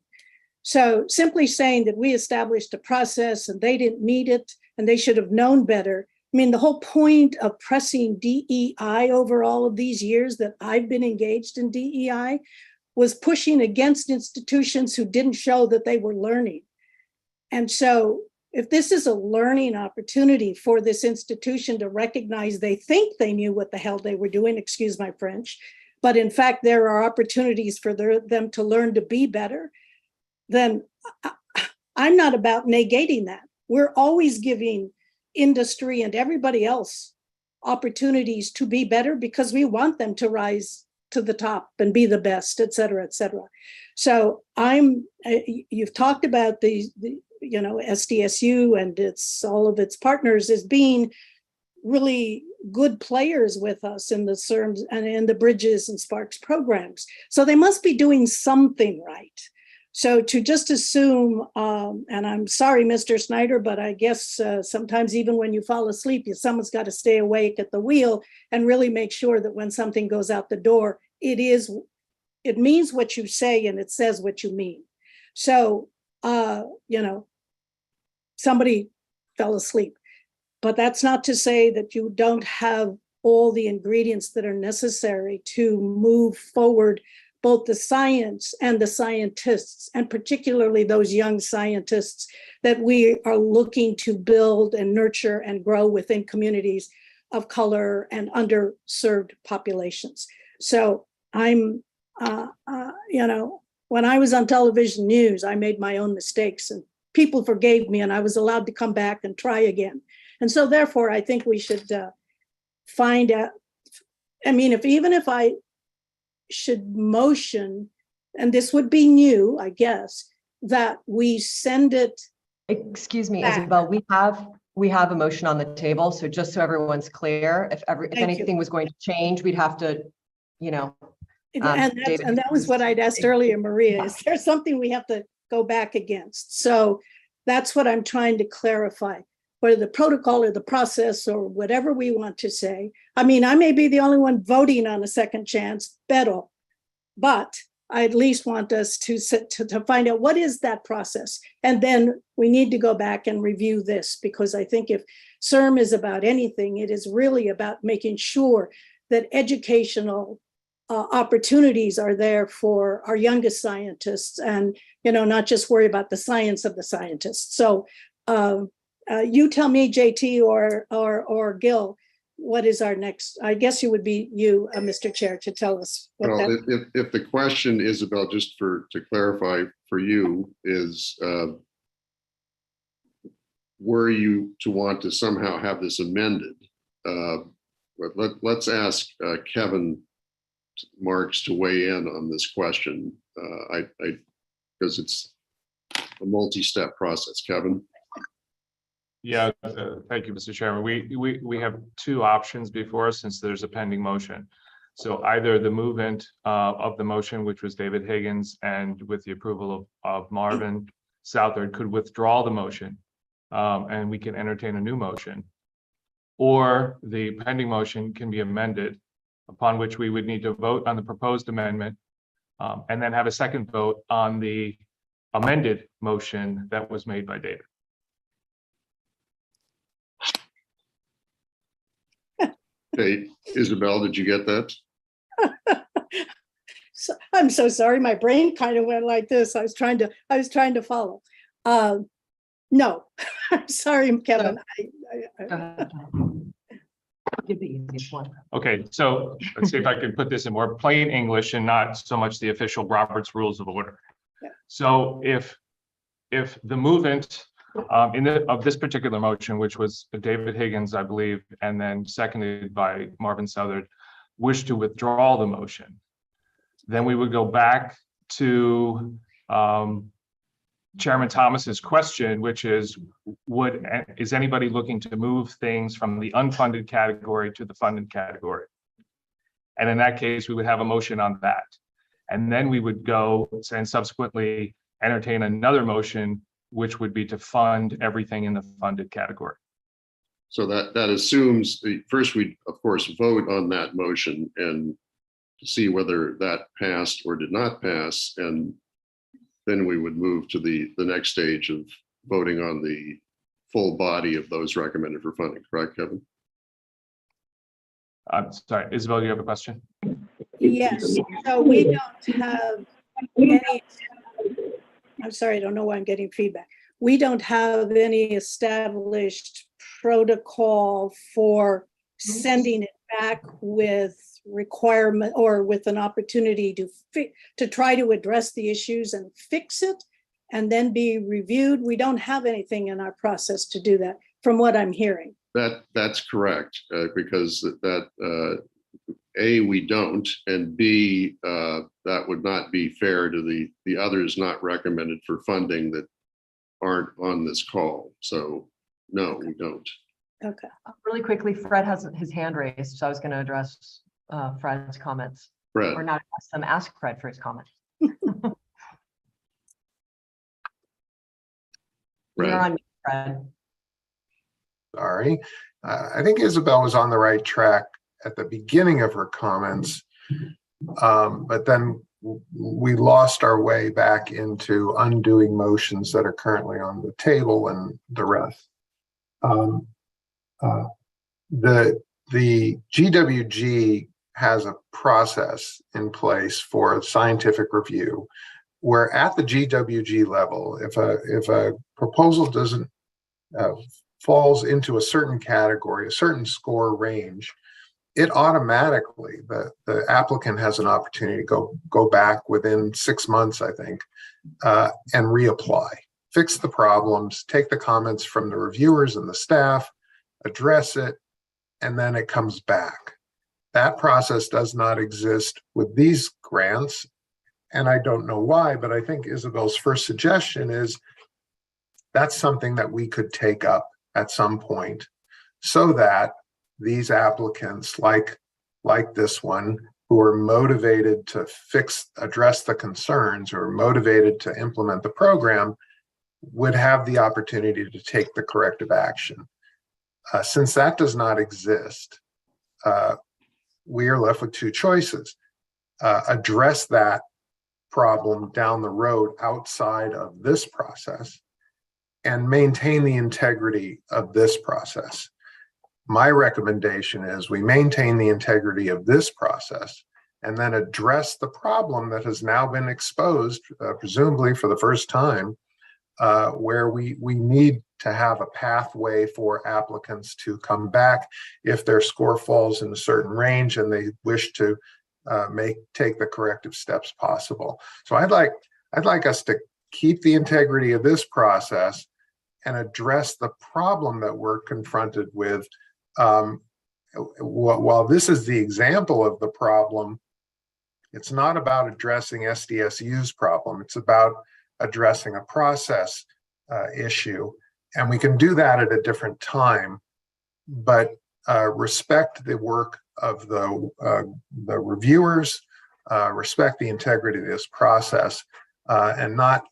So simply saying that we established a process and they didn't meet it and they should have known better. I mean, the whole point of pressing DEI over all of these years that I've been engaged in DEI was pushing against institutions who didn't show that they were learning. And so if this is a learning opportunity for this institution to recognize they think they knew what the hell they were doing, excuse my French, but in fact, there are opportunities for them to learn to be better, then I'm not about negating that. We're always giving industry and everybody else opportunities to be better because we want them to rise to the top and be the best, et cetera, et cetera. So you've talked about the SDSU and all of its partners as being really good players with us in the CERMS and in the Bridges and Sparks programs. So they must be doing something right. So to just assume, and I'm sorry, Mr. Snyder, but I guess sometimes even when you fall asleep, someone's got to stay awake at the wheel and really make sure that when something goes out the door, it means what you say and it says what you mean. So, somebody fell asleep, but that's not to say that you don't have all the ingredients that are necessary to move forward both the science and the scientists, and particularly those young scientists that we are looking to build and nurture and grow within communities of color and underserved populations. So when I was on television news, I made my own mistakes and people forgave me and I was allowed to come back and try again. And so therefore, I think we should find out, even if I should motion, and this would be new, I guess, that we send it. Excuse me, back. Isabel, we have a motion on the table. So just so everyone's clear, if anything was going to change, we'd have to, And that was what I'd asked earlier, Maria. Is there something we have to go back against? So that's what I'm trying to clarify, whether the protocol or the process or whatever we want to say. I may be the only one voting on a second chance, but I at least want us to find out what is that process. And then we need to go back and review this, because I think if CERM is about anything, it is really about making sure that educational opportunities are there for our youngest scientists and, not just worry about the science of the scientists. So you tell me, JT or Gil, what is our next? I guess it would be you, Mr. Chair, to tell us. If the question, Isabel, just to clarify for you, is were you to want to somehow have this amended, let's ask Kevin Marks to weigh in on this question. Because it's a multi-step process. Kevin? Yeah, thank you, Mr. Chairman. We have two options before us since there's a pending motion. So either the movement of the motion, which was David Higgins, and with the approval of Marvin Southard, could withdraw the motion and we can entertain a new motion. Or the pending motion can be amended, upon which we would need to vote on the proposed amendment and then have a second vote on the amended motion that was made by David. Okay, Isabel, did you get that? So, I'm so sorry. My brain kind of went like this. I was trying to follow. No, I'm sorry, Kevin. Give the easiest one. Okay, so let's see if I can put this in more plain English and not so much the official Robert's Rules of Order. Yeah. So if the movement of this particular motion, which was David Higgins, I believe, and then seconded by Marvin Southard, wish to withdraw the motion, then we would go back to Chairman Thomas's question, which is anybody looking to move things from the unfunded category to the funded category? And in that case, we would have a motion on that. And then we would go and subsequently entertain another motion, which would be to fund everything in the funded category. So that assumes first we of course vote on that motion and see whether that passed or did not pass, and then we would move to the next stage of voting on the full body of those recommended for funding. Correct, Kevin? I'm sorry, Isabel, you have a question? Yes, so we don't have any, I'm sorry, I don't know why I'm getting feedback. We don't have any established protocol for sending it back with requirement or with an opportunity to try to address the issues and fix it and then be reviewed. We don't have anything in our process to do that, from what I'm hearing. That's correct, because A, we don't, and B, that would not be fair to the others not recommended for funding that aren't on this call. So no, we don't. Okay. Really quickly, Fred has his hand raised, so I was going to address Fred's comments. Fred. Or not address them, ask Fred for his comments. You're on mute, Fred. Sorry. I think Isabel was on the right track at the beginning of her comments, but then we lost our way back into undoing motions that are currently on the table and the rest. The GWG has a process in place for scientific review, where at the GWG level, if a proposal doesn't falls into a certain category, a certain score range, it automatically, the applicant has an opportunity to go back within 6 months, I think, and reapply, fix the problems, take the comments from the reviewers and the staff, address it, and then it comes back. That process does not exist with these grants, and I don't know why, but I think Isabel's first suggestion is that's something that we could take up at some point, so that these applicants, like this one, who are motivated to address the concerns, or motivated to implement the program, would have the opportunity to take the corrective action. Since that does not exist, we are left with two choices. Address that problem down the road outside of this process and maintain the integrity of this process. My recommendation is we maintain the integrity of this process and then address the problem that has now been exposed, presumably for the first time, where we need to have a pathway for applicants to come back if their score falls in a certain range and they wish to take the corrective steps possible. So I'd like us to keep the integrity of this process and address the problem that we're confronted with. While this is the example of the problem, it's not about addressing SDSU's problem. It's about addressing a process issue. And we can do that at a different time, but respect the work of the reviewers, respect the integrity of this process, and not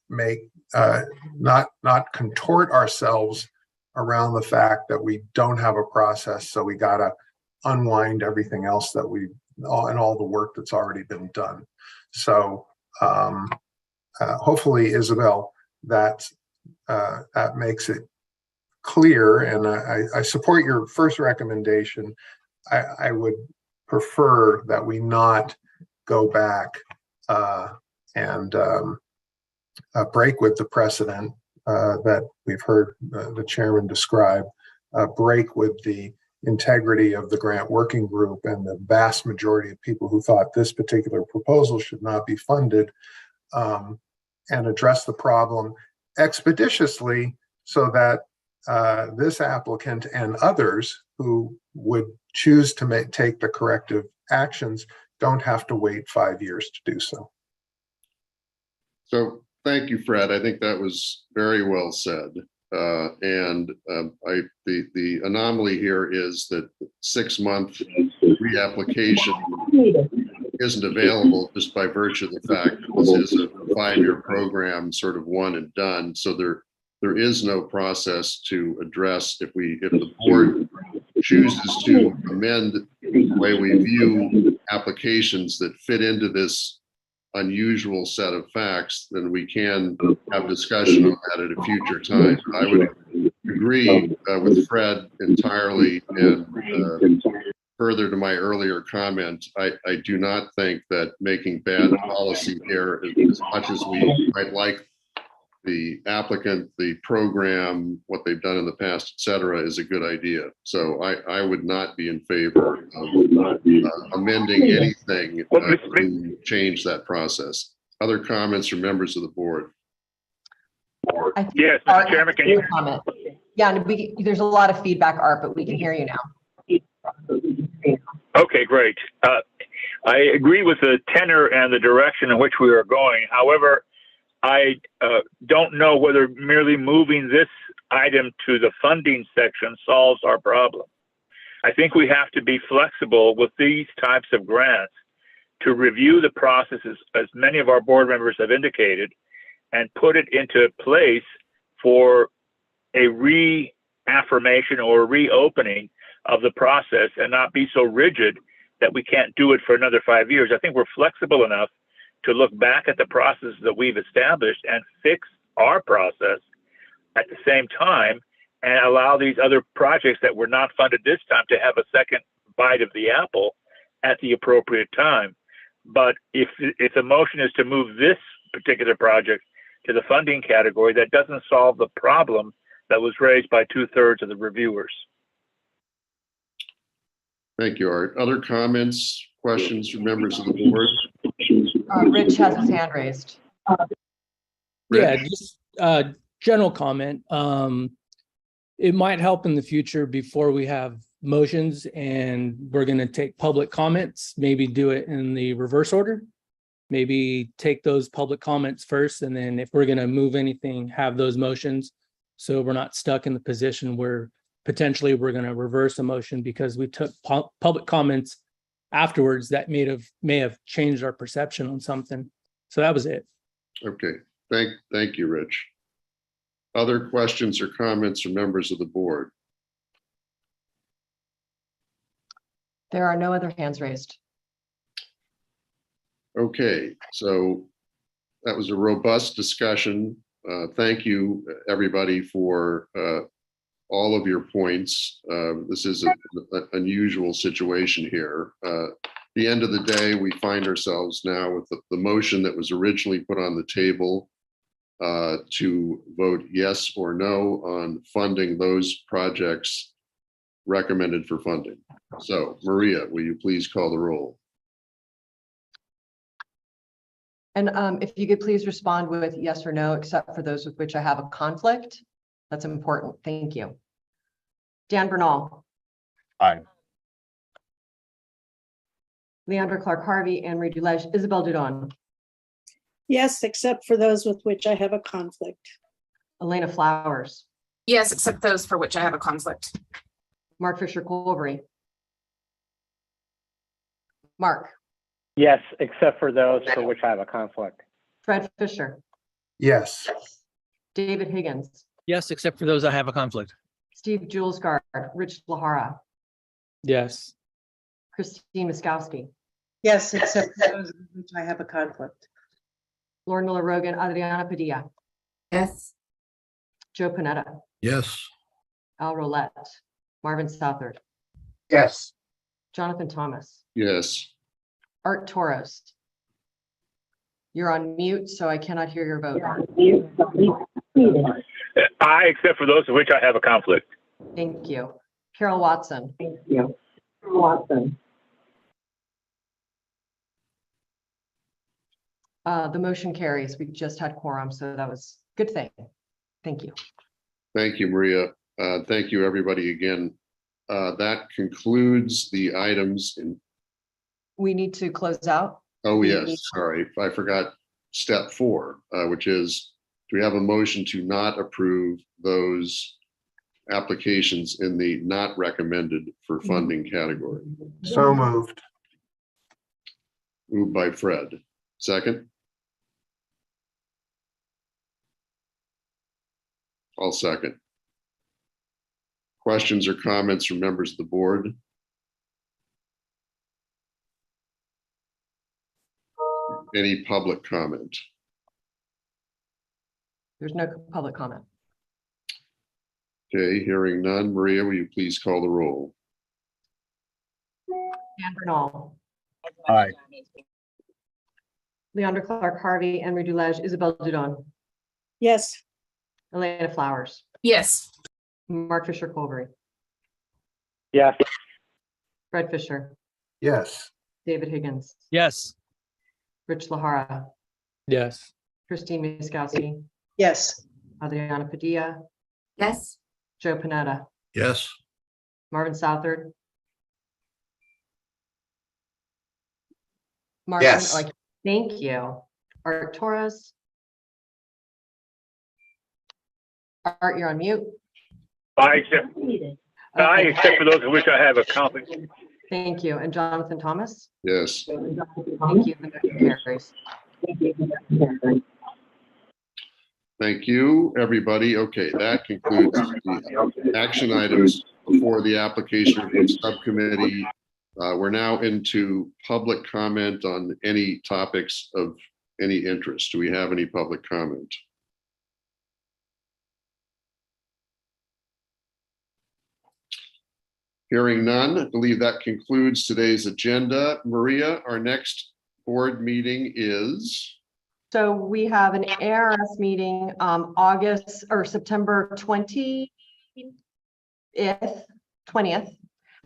contort ourselves around the fact that we don't have a process, so we gotta unwind everything else that and all the work that's already been done. So hopefully, Isabel, that makes it clear, and I support your first recommendation. I would prefer that we not go back and break with the precedent that we've heard the chairman describe, break with the integrity of the grant working group and the vast majority of people who thought this particular proposal should not be funded, and address the problem expeditiously so that this applicant and others who would choose to take the corrective actions don't have to wait 5 years to do so. So thank you, Fred. I think that was very well said. The anomaly here is that 6-month reapplication isn't available just by virtue of the fact that this is a 5-year program, sort of one and done. So there is no process to address if the board chooses to amend the way we view applications that fit into this unusual set of facts, then we can have discussion on that at a future time. I would agree with Fred entirely, and further to my earlier comment, I do not think that making bad policy here, as much as we might like the applicant, the program, what they've done in the past, et cetera, is a good idea. So I would not be in favor of amending anything to change that process. Other comments from members of the board? Yes, Mr. Chairman, can you comment? Yeah, there's a lot of feedback, Art, but we can hear you now. Okay, great. I agree with the tenor and the direction in which we are going. However, I don't know whether merely moving this item to the funding section solves our problem. I think we have to be flexible with these types of grants to review the processes, as many of our board members have indicated, and put it into place for a reaffirmation or reopening of the process, and not be so rigid that we can't do it for another 5 years. I think we're flexible enough to look back at the process that we've established and fix our process at the same time, and allow these other projects that were not funded this time to have a second bite of the apple at the appropriate time. But if the motion is to move this particular project to the funding category, that doesn't solve the problem that was raised by 2/3 of the reviewers. Thank you, Art. Other comments, questions from members of the board? Rich has his hand raised. Yeah, just general comment. It might help in the future before we have motions and we're going to take public comments, maybe do it in the reverse order. Maybe take those public comments first, and then if we're going to move anything, have those motions, so we're not stuck in the position where potentially we're going to reverse a motion because we took public comments afterwards that may have changed our perception on something. So that was it. Okay, thank you, Rich. Other questions or comments from members of the board? There are no other hands raised. Okay, so that was a robust discussion. Thank you, everybody, for all of your points. This is an unusual situation here. At the end of the day, we find ourselves now with the motion that was originally put on the table to vote yes or no on funding those projects recommended for funding. So, Maria, will you please call the roll? And if you could please respond with yes or no, except for those with which I have a conflict. That's important. Thank you. Dan Bernal. Aye. Leandra Clark Harvey, Anne Marie Dulege, Isabel Dudon, Yes, except for those with which I have a conflict. Elena Flowers, Yes, except those for which I have a conflict. Mark Fisher Colbury. Mark, Yes, except for those for which I have a conflict. Fred Fisher, Yes. David Higgins, Yes, except for those I have a conflict. Steve Julesgaard, Rich Lahara, Yes. Christine Miskowski, Yes, except for those with which I have a conflict. Lauren Miller Rogan, Adriana Padilla, Yes. Joe Panetta, Yes. Al Rolette, Marvin Southard, Yes. Jonathan Thomas, Yes. Art Toros. You're on mute, so I cannot hear your vote. Aye, except for those of which I have a conflict. Thank you. Carol Watson. Thank you. Watson. The motion carries. We just had quorum, so that was a good thing. Thank you. Thank you, Maria. Thank you, everybody, again. That concludes the items in, We need to close out. oh, yes, sorry, I forgot step 4, which is, do we have a motion to not approve those applications in the not recommended for funding category? So moved. Moved by Fred. Second? I'll second. Questions or comments from members of the board? Any public comment? There's no public comment. Okay, hearing none. Maria, will you please call the roll? Dan Bernal, Aye. Leandra Clark Harvey, Anne Marie Dulege, Isabel Dudon, Yes, Elena Flowers, Yes. Mark Fisher Colbury, Yes, Fred Fisher, Yes. David Higgins, Yes. Rich Lahara, Yes. Christine Miskowski, Yes. Adriana Padilla, Yes. Joe Panetta, Yes. Marvin Southard. Marvin, Yes. Thank you. Art Torres. Art, you're on mute. Aye, except for those of which I have a conflict. Thank you. And Jonathan Thomas? Yes. Thank you. The motion carries. Thank you, everybody. Okay, that concludes the action items before the application review subcommittee. We're now into public comment on any topics of any interest. Do we have any public comment? Hearing none, I believe that concludes today's agenda. Maria, our next board meeting is? So we have an ARS meeting August or September 20th,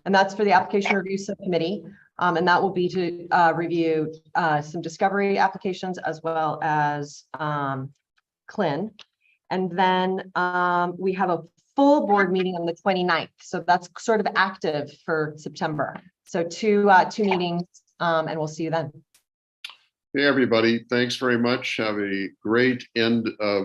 and that's for the Application Review Subcommittee. And that will be to review some discovery applications as well as CLIN. And then we have a full board meeting on the 29th. So that's sort of active for September. So two meetings and we'll see you then. Hey, everybody. Thanks very much. Have a great end of